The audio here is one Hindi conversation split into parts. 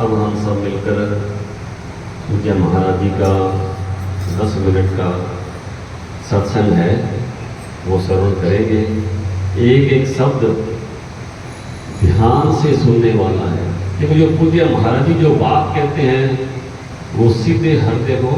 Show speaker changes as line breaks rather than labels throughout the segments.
अब हम सब मिलकर पूज्य महाराज जी का 10 मिनट का सत्संग है वो श्रवण करेंगे। एक एक शब्द ध्यान से सुनने वाला है, क्योंकि जो पूज्य महाराज जी जो बात कहते हैं वो सीधे हृदय को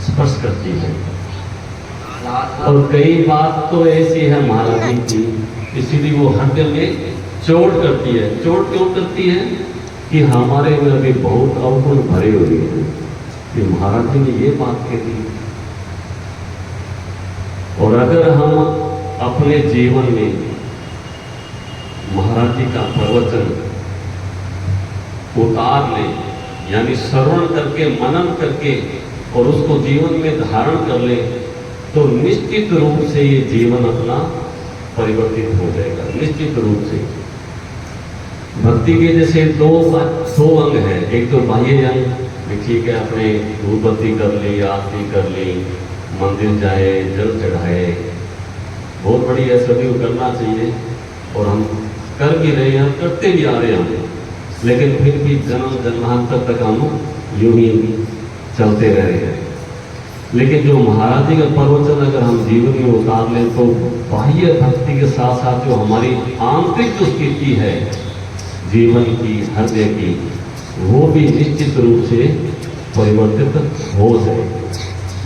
स्पर्श करती है। और कई बात तो ऐसी है महाराज जी की, इसीलिए वो हृदय में चोट करती है। चोट क्यों करती है कि हमारे में अभी बहुत अवगुण भरे हुए हैं कि महाराज जी ने ये बात कह दी। और अगर हम अपने जीवन में महाराज जी का प्रवचन उतार लें, यानी श्रवण करके मनन करके और उसको जीवन में धारण कर लें, तो निश्चित रूप से ये जीवन अपना परिवर्तित हो जाएगा। निश्चित रूप से भक्ति के जैसे दो अंग हैं। एक तो बाह्य अंग, ठीक है, अपने धूपबत्ती कर ली, आरती कर ली, मंदिर जाए, जल चढ़ाए, बहुत बढ़िया, सभी को करना चाहिए और हम कर भी रहे हैं, करते भी आ रहे हैं। लेकिन फिर भी जन्म जन्मांतर तक हम यूं ही चलते रह रहे हैं। लेकिन जो महाराज जी का प्रवचन अगर हम जीवन में उतार लें तो बाह्य भक्ति के साथ साथ जो हमारी आंतरिक जो स्थिति है जीवन की, हृदय की, वो भी निश्चित रूप से परिवर्तित हो जाए।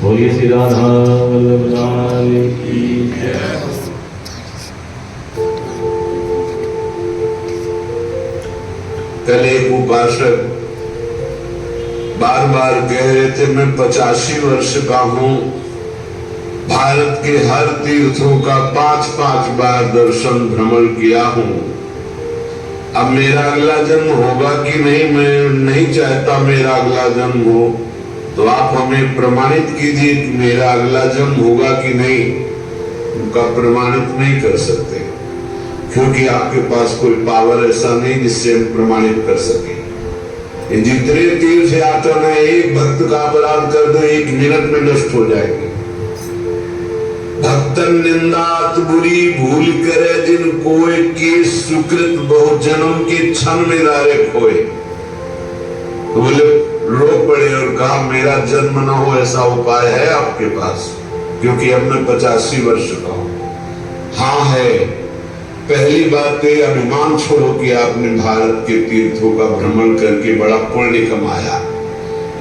बोलिए श्री राधा वल्लभ लाल की जय।
कल एक उपासक बार बार कह रहे थे मैं 85 वर्ष का हूं, भारत के हर तीर्थों का 5-5 बार दर्शन भ्रमण किया हूं। अब मेरा अगला जन्म होगा कि नहीं, मैं नहीं चाहता मेरा अगला जन्म हो, तो आप हमें प्रमाणित कीजिए कि मेरा अगला जन्म होगा कि नहीं। उनका प्रमाणित नहीं कर सकते, क्योंकि आपके पास कोई पावर ऐसा नहीं जिससे हम प्रमाणित कर सके। ये जितने तीर्थ यात्रा में एक भक्त का अपराध कर दो 1 मिनट में नष्ट हो जाएगी। भक्तन निंदात बुरी भूल करे जिन कोय के सुकृत बहु जन्म के क्षण में दारे खोए। तो बोले रो पड़े और कहा मेरा जन्म न हो ऐसा उपाय है आपके पास? क्योंकि अब मैं 85 वर्ष का हूं। हाँ है। पहली बात ये अभिमान छोड़ो कि आपने भारत के तीर्थों का भ्रमण करके बड़ा पुण्य कमाया।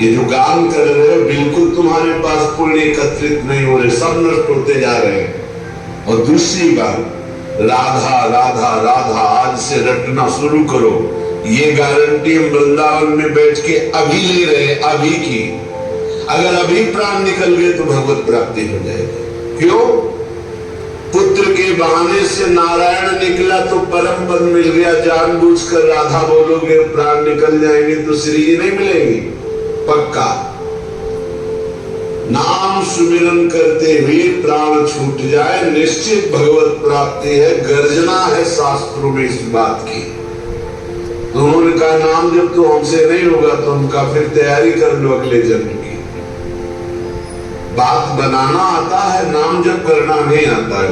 ये जो गान कर रहे हो बिल्कुल तुम्हारे पास पुण्य एकत्रित नहीं हो रहे, सब नष्ट होते जा रहे हैं। और दूसरी बात, राधा राधा राधा आज से रटना शुरू करो। ये गारंटी हम वृंदावन में बैठ के अभी ले रहे, अभी की। अगर अभी प्राण निकल गए तो भगवत प्राप्ति हो जाएगी। क्यों? पुत्र के बहाने से नारायण निकला तो परम पद मिल गया। जानबूझकर राधा बोलोगे प्राण निकल जाएंगे तो श्री जी नहीं मिलेंगी, पक्का। नाम सुमिरन करते हुए प्राण छूट जाए, निश्चित भगवत प्राप्ति है। गर्जना है शास्त्रों में इस बात की। तो उन्होंने कहा नाम जब तो हमसे नहीं होगा तो उनका फिर तैयारी कर लो अगले जन्म की। बात बनाना आता है, नाम जब करना नहीं आता है।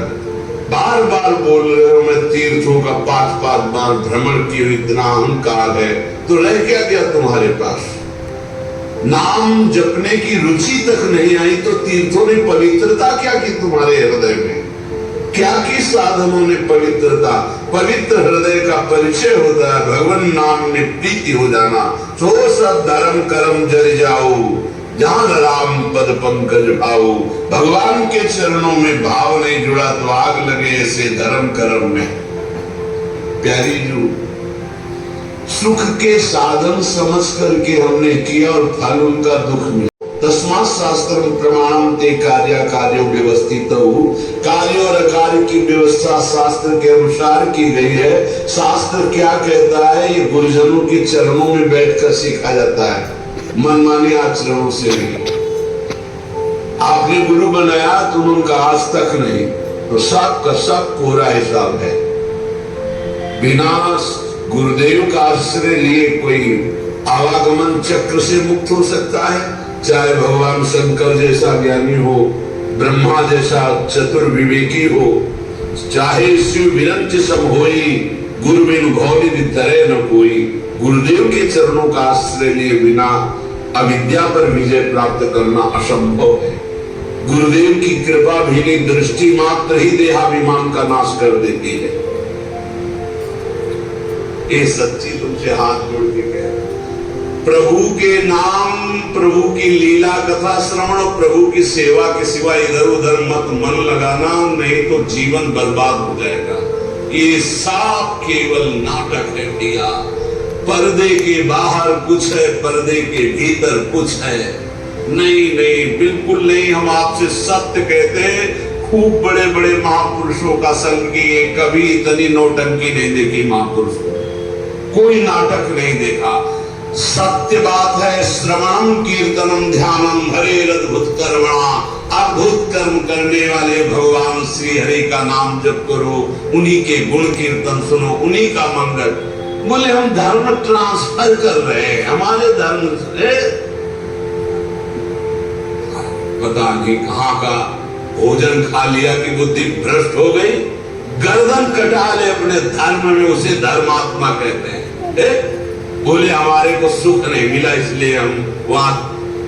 बार बार बोल रहे हो मैं तीर्थों का 5-5 बार भ्रमण किए, इतना अहंकार है तो रह क्या गया तुम्हारे पास? नाम जपने की रुचि तक नहीं आई तो तीर्थों ने पवित्रता क्या की तुम्हारे हृदय में? क्या की साधनों ने पवित्रता? पवित्र हृदय का परिचय होता है भगवान नाम में प्रीति हो जाना। तो सब धर्म कर्म जर जाओ, जान राम पद पंकज भाओ। भगवान के चरणों में भाव नहीं जुड़ा तो आग लगे ऐसे धर्म कर्म में। प्यारी जो सुख के साधन समझ करके हमने किया और फल उनका दुख मिला। तस्मात् शास्त्रम प्रमाणम ते कार्य कार्यो व्यवस्थित। कार्य और अकार्य की व्यवस्था शास्त्र के अनुसार की गई है। शास्त्र क्या कहता है ये गुरुजनों के चरणों में बैठकर सीखा जाता है, मनमानी आचरणों से नहीं। आपने गुरु बनाया तुम उनका आज तक नहीं, तो सब का सब पूरा हिसाब है। बिना गुरुदेव का आश्रय लिए कोई आवागमन चक्र से मुक्त हो सकता है? चाहे भगवान शंकर जैसा ज्ञानी हो, ब्रह्मा जैसा चतुर्विवेकी हो, चाहे शिव विरंच सम होई, गुरु बिन घोलित तरह न कोई। गुरुदेव के चरणों का आश्रय लिए बिना अविद्या पर विजय प्राप्त करना असंभव है। गुरुदेव की कृपा भी नहीं, दृष्टि मात्र ही देहाभिमान का नाश कर देती है। ये सच्ची तुमसे हाथ जोड़ के कह रहे, प्रभु के नाम, प्रभु की लीला कथा श्रवण, प्रभु की सेवा के सिवा इधर उधर मत मन लगाना, नहीं तो जीवन बर्बाद हो जाएगा। ये सब केवल नाटक है भैया। पर्दे के बाहर कुछ है, पर्दे के भीतर कुछ है। नहीं नहीं, बिल्कुल नहीं। हम आपसे सत्य कहते हैं, खूब बड़े बड़े महापुरुषों का संग किए, कभी इतनी नौटंकी नहीं देखी महापुरुषों, कोई नाटक नहीं देखा। सत्य बात है। श्रवणम कीर्तनम ध्यानम हरेर अद्भुत कर्मणा, अद्भुत कर्म करने वाले भगवान श्री हरि का नाम जप करो, उन्हीं के गुण कीर्तन सुनो, उन्हीं का मंगल। बोले हम धर्म ट्रांसफर कर रहे हैं, हमारे धर्म से पता नहीं कहां का भोजन खा लिया कि बुद्धि भ्रष्ट हो गई, गर्दन कटा ले अपने धर्म में, उसे धर्मात्मा कहते हैं। बोले हमारे को सुख नहीं मिला इसलिए हम वहां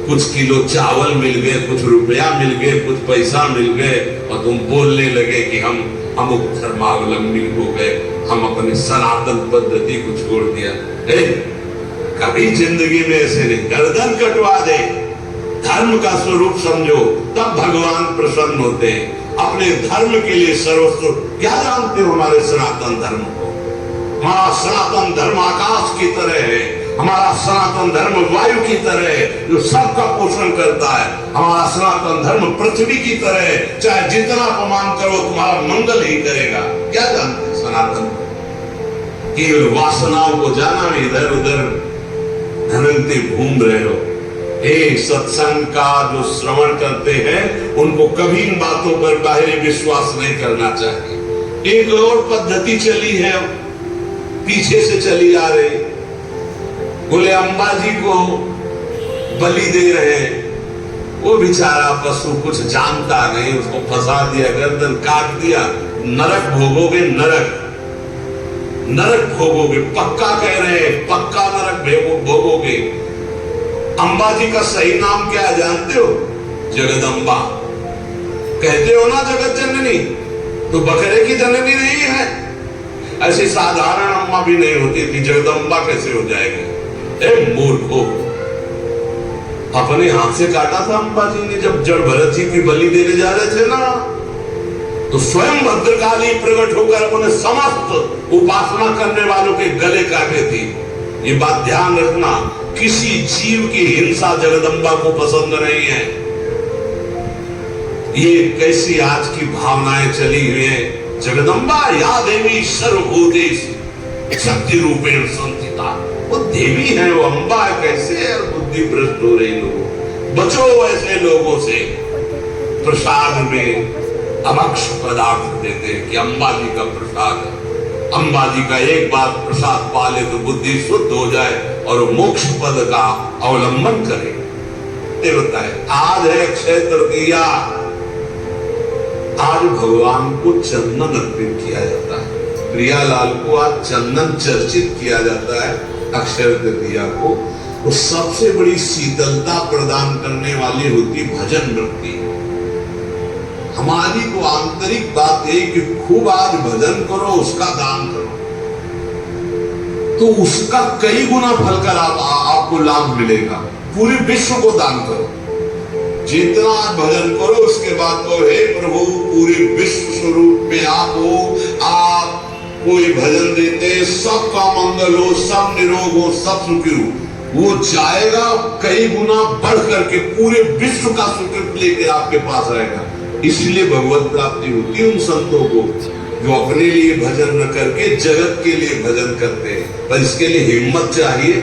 कुछ किलो चावल मिल गए, कुछ रुपया मिल गए, कुछ पैसा मिल गए, और तुम बोलने लगे कि हम अमुक धर्मावलंबी हो गए, हम अपनी सनातन पद्धति को छोड़ दिया। कभी जिंदगी में ऐसे नहीं, गर्दन कटवा दे, धर्म का स्वरूप समझो, तब भगवान प्रसन्न होते हैं। अपने धर्म के लिए सर्वस्व, क्या जानते हो हमारे सनातन धर्म को? हमारा सनातन धर्म आकाश की तरह है, हमारा सनातन धर्म वायु की तरह है जो सबका पोषण करता है। हमारा सनातन धर्म पृथ्वी की तरह है, चाहे जितना अपमान करो तुम्हारा मंगल ही करेगा। क्या जानते हैं सनातन? केवल वासनाओं को जाना, इधर उधर धनंते घूम रहे हो। सत्संग का जो श्रवण करते हैं उनको कभी इन बातों पर बाहरी विश्वास नहीं करना चाहिए। एक और पद्धति चली है, पीछे से चली आ रही। बोले अंबाजी को बलि दे रहे हैं, वो बेचारा पशु कुछ जानता नहीं, उसको फंसा दिया, गर्दन काट दिया, नरक भोगोगे, नरक नरक भोगोगे, पक्का कह रहे हैं, पक्का नरक भोगोगे। अंबाजी का सही नाम क्या है जानते हो? जगदम्बा। कहते हो ना जगत जननी, तो बकरे की जननी नहीं है। ऐसी साधारण अम्मा भी नहीं होती थी, जगदम्बा कैसे हो जाएगी? मूर्खो, अपने हाथ से काटा था अंबाजी ने जब जड़ भरत जी की बलि देने जा रहे थे ना, तो स्वयं भद्रकाली प्रकट होकर अपने समस्त उपासना करने वालों के गले काटे थी। ये बात ध्यान रखना, किसी जीव की हिंसा जगदम्बा को पसंद नहीं है। ये कैसी आज की भावनाएं चली हुई है। जगदम्बा या देवी सर्वभूतेषु शक्ति रूपेण संस्थिता, वो देवी है, वो अम्बा है। कैसे बुद्धि भ्रष्ट हो रही लोगों, बचो ऐसे लोगों से। प्रसाद में अभक्ष पदार्थ देते हैं कि अम्बा जी का प्रसाद है, अम्बा जी का एक बार प्रसाद पा ले तो बुद्धि शुद्ध हो जाए और मोक्ष पद का अवलंबन करे। ये बताए आज है अक्षय तृतीया, आज भगवान को चंदन अर्पित किया जाता है। प्रियालाल को आज चंदन चर्चित किया जाता है। अक्षय तृतीया को वो सबसे बड़ी शीतलता प्रदान करने वाली होती भजन वृत्ति। हमारी को आंतरिक बात है कि खूब आज भजन करो, उसका दान करो, तो उसका कई गुना फल का आपको लाभ मिलेगा। पूरे विश्व को दान करो, जितना भजन करो उसके बाद तो हे प्रभु पूरे विश्व स्वरूप में आप हो, आप कोई भजन देते सबका मंगल हो, सब निरोग हो, सब सुखी हो, वो जाएगा कई गुना बढ़ करके पूरे विश्व का सुख लेके आपके पास आएगा। इसलिए भगवत प्राप्ति होती है उन संतों को जो अपने लिए भजन न करके जगत के लिए भजन करते हैं। पर इसके लिए हिम्मत चाहिए।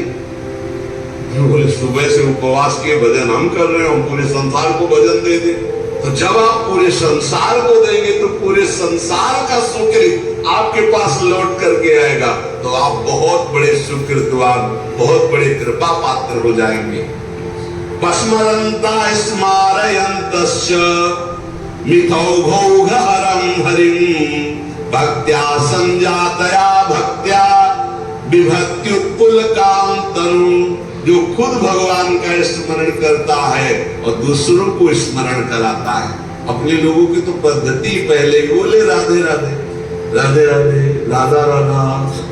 बोले सुबह से उपवास के भजन हम कर रहे हैं, हम पूरे संसार को भजन दे दें, तो जब आप पूरे संसार को देंगे तो पूरे संसार का सुकृत आपके पास लौट करके आएगा, तो आप बहुत बड़े सुकृतवान, बहुत बड़े कृपा पात्र हो जाएंगे। पस्मरन्ता स्मारयन्तश्च मिथौघौघहरं हरिं भक्त्या संजातया भक्त्या विभक्त्युत्पुल कांतनु, जो खुद भगवान का स्मरण करता है और दूसरों को स्मरण कराता है। अपने लोगों की तो पद्धति पहले ही बोले राधे राधे राधे राधे राधा राधा,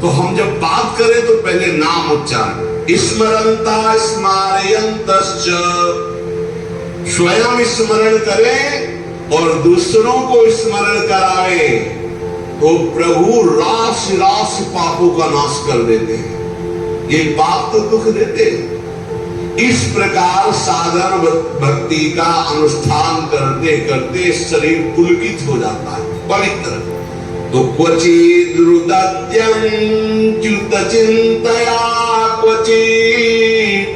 तो हम जब बात करें तो पहले नाम उच्चारण, स्मरंता स्मारयन्तश्च, स्वयं स्मरण करें और दूसरों को स्मरण करावे तो प्रभु राशि राशि पापों का नाश कर देते हैं। ये पाप तो दुख देते हैं। इस प्रकार साधन भक्ति का अनुष्ठान करते करते शरीर पुलकित हो जाता है, पवित्र। तो क्वचित् रुदत्यं च्युत चिंतया क्वचित्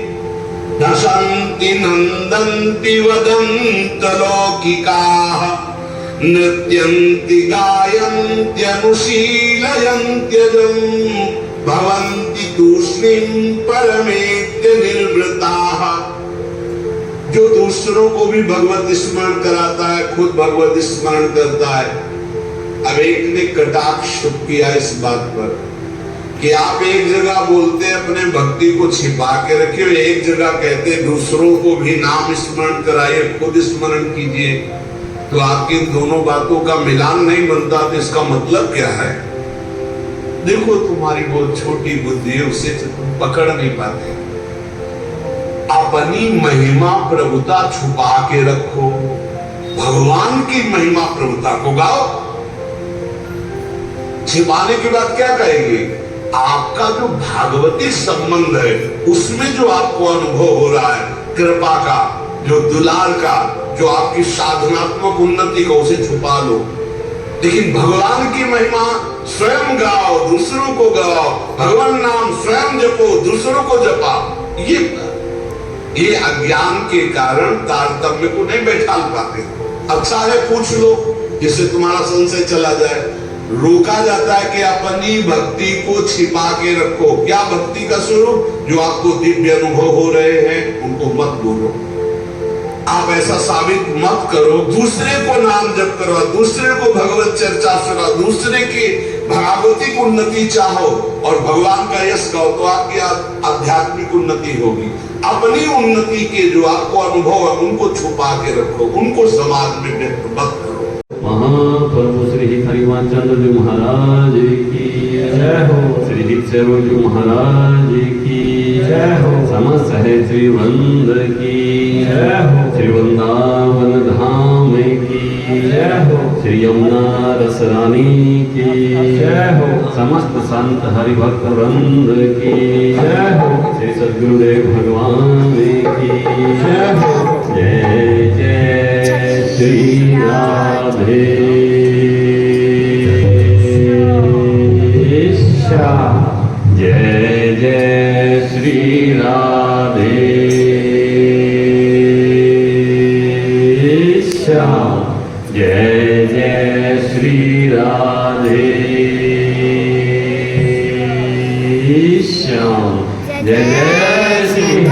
हसन्ति नन्दन्ति वदन्त लौकिकाः, नृत्यन्ति गायन्ति अनुशीलयन्त्यजं, भवन्ति तूष्णीं परमेत्य निर्वृताः। जो दूसरों को भी भगवत स्मरण कराता है, खुद भगवत स्मरण करता है। अब एक ने कटाक्ष किया इस बात पर कि आप एक जगह बोलते हैं अपने भक्ति को छिपा के रखिए, एक जगह कहते दूसरों को भी नाम स्मरण कराइए, खुद स्मरण कीजिए, तो आपकी दोनों बातों का मिलान नहीं बनता। तो इसका मतलब क्या है? देखो तुम्हारी बहुत छोटी बुद्धि है, उसे तुम पकड़ नहीं पाते। अपनी महिमा प्रभुता छुपा के रखो, भगवान की महिमा प्रभुता को गाओ। छिपाने के बाद क्या कहेंगे? आपका जो भागवती संबंध है उसमें जो आपको अनुभव हो रहा है, कृपा का, जो दुलार का, जो आपकी साधनात्मक उन्नति का, उसे छुपा लो। लेकिन भगवान की महिमा स्वयं गाओ, दूसरों को गाओ, भगवान नाम स्वयं जपो, दूसरों को जपा। ये अज्ञान के कारण तारतम्य को नहीं बैठा पाते। अच्छा है पूछ लो, जिससे तुम्हारा संशय चला जाए। रोका जाता है कि अपनी भक्ति को छिपा के रखो। क्या भक्ति का स्वरूप? जो आपको दिव्य अनुभव हो रहे हैं उनको मत बोलो, आप ऐसा साबित मत करो। दूसरे को नाम जप करो, दूसरे को भगवत चर्चा सुनाओ, दूसरे की भागवतिक उन्नति चाहो और भगवान का यश गाओ, तो आपकी आध्यात्मिक उन्नति होगी। अपनी उन्नति के जो आपको अनुभव है उनको छुपा के रखो, उनको समाज में व्यक्त मत करो।
महाप्रभु श्री हरिवंश चंद्र जी महाराज की जय हो, श्री दीक्षारो जी महाराज की जय हो, समस्त है श्री वृंद की जय हो, श्री वृंदावन धाम की जय हो, श्री यमुना रसरानी की जय हो, समस्त संत हरिभक्त वृंद की जय हो, श्री सद्गुरुदेव भगवान की जय हो। जय जय श्री राधे श्याम, जय जय श्री राधे श्याम, जय जय श्री राधे श्याम, जय जय श्री